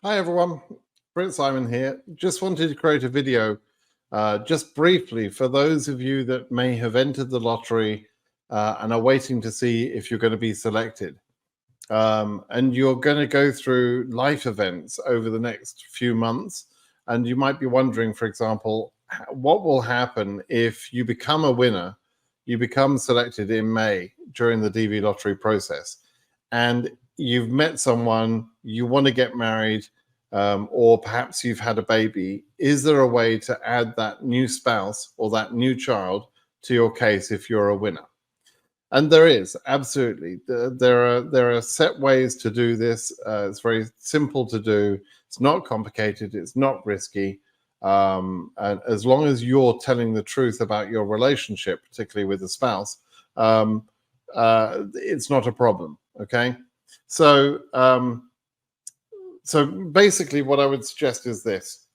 Hi everyone, Brent Simon here. Just wanted to create a video just briefly for those of you that may have entered the lottery and are waiting to see if you're going to be selected. And you're going to go through life events over the next few months. And you might be wondering, for example, what will happen if you become a winner, you become selected in May during the DV lottery process, and you've met someone, you want to get married, or perhaps you've had a baby. Is there a way to add that new spouse or that new child to your case if you're a winner? And there is, absolutely. There are set ways to do this. It's very simple to do. It's not complicated. It's not risky. And as long as you're telling the truth about your relationship, particularly with the spouse, it's not a problem. Okay. So, so basically, what I would suggest is this: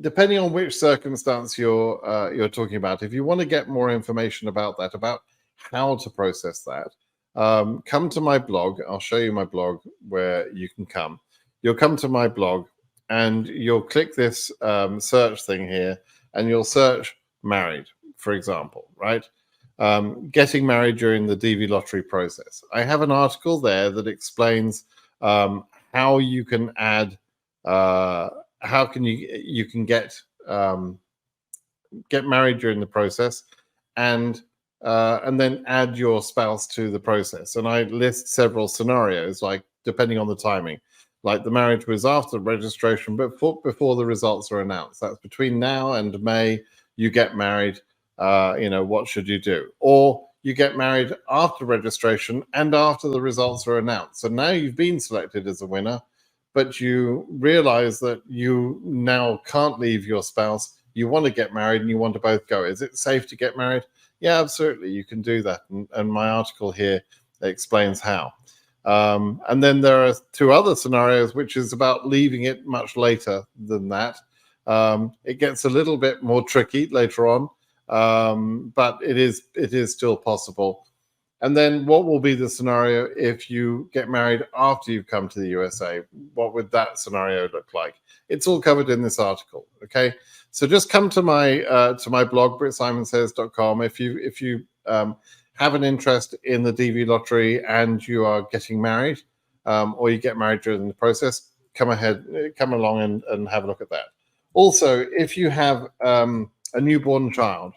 depending on which circumstance you're talking about, if you want to get more information about that, about how to process that, come to my blog. I'll show you my blog where you can come. You'll come to my blog and you'll click this search thing here, and you'll search married, for example, right? Getting married during the DV lottery process. I have an article there that explains how you can add, how can you can get married during the process, and then add your spouse to the process. And I list several scenarios, like depending on the timing, like the marriage was after registration, but before the results are announced. That's between now and May. You get married. What should you do? Or you get married after registration and after the results are announced. So now you've been selected as a winner, but you realize that you now can't leave your spouse. You want to get married and you want to both go. Is it safe to get married? Yeah, absolutely. You can do that. And my article here explains how. And then there are two other scenarios, which is about leaving it much later than that. It gets a little bit more tricky later on. But it is still possible. And then what will be the scenario if you get married after you've come to the USA? What would that scenario look like? It's all covered in this article. Okay, so just come to my blog, BritSimonSays.com. If you have an interest in the DV lottery and you are getting married, or you get married during the process, come along and have a look at that. Also, if you have a newborn child,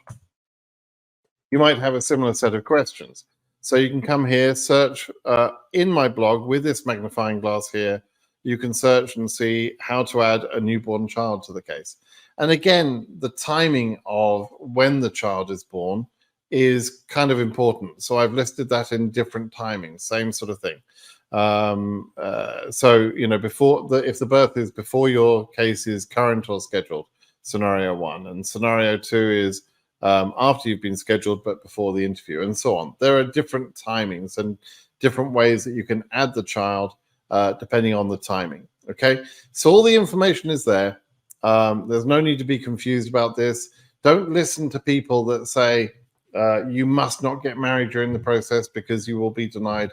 you might have a similar set of questions. So you can come here, search in my blog with this magnifying glass here. You can search and see how to add a newborn child to the case. And again, the timing of when the child is born is kind of important. So I've listed that in different timings, same sort of thing. So, if the birth is before your case is current or scheduled, scenario one, and scenario two is after you've been scheduled but before the interview, and so on. There are different timings and different ways that you can add the child depending on the timing. Okay, so all the information is there. There's no need to be confused about this. Don't listen to people that say you must not get married during the process because you will be denied.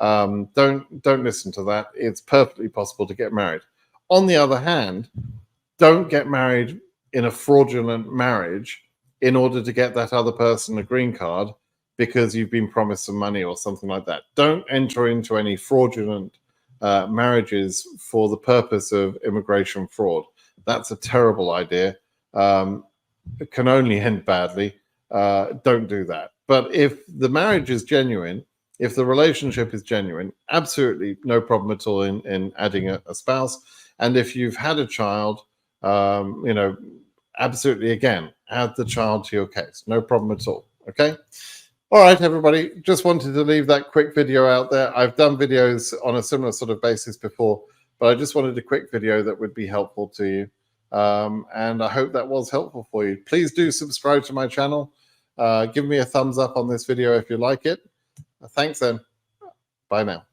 Don't listen to that. It's perfectly possible to get married. On the other hand, don't get married in a fraudulent marriage in order to get that other person a green card because you've been promised some money or something like that. Don't enter into any fraudulent marriages for the purpose of immigration fraud. That's a terrible idea. It can only end badly. Don't do that. But if the marriage is genuine, if the relationship is genuine, absolutely no problem at all in adding a spouse. And if you've had a child, absolutely, again, add the child to your case. No problem at all. Okay. All right, everybody. Just wanted to leave that quick video out there. I've done videos on a similar sort of basis before, but I just wanted a quick video that would be helpful to you. And I hope that was helpful for you. Please do subscribe to my channel. Give me a thumbs up on this video if you like it. Thanks then. Bye now.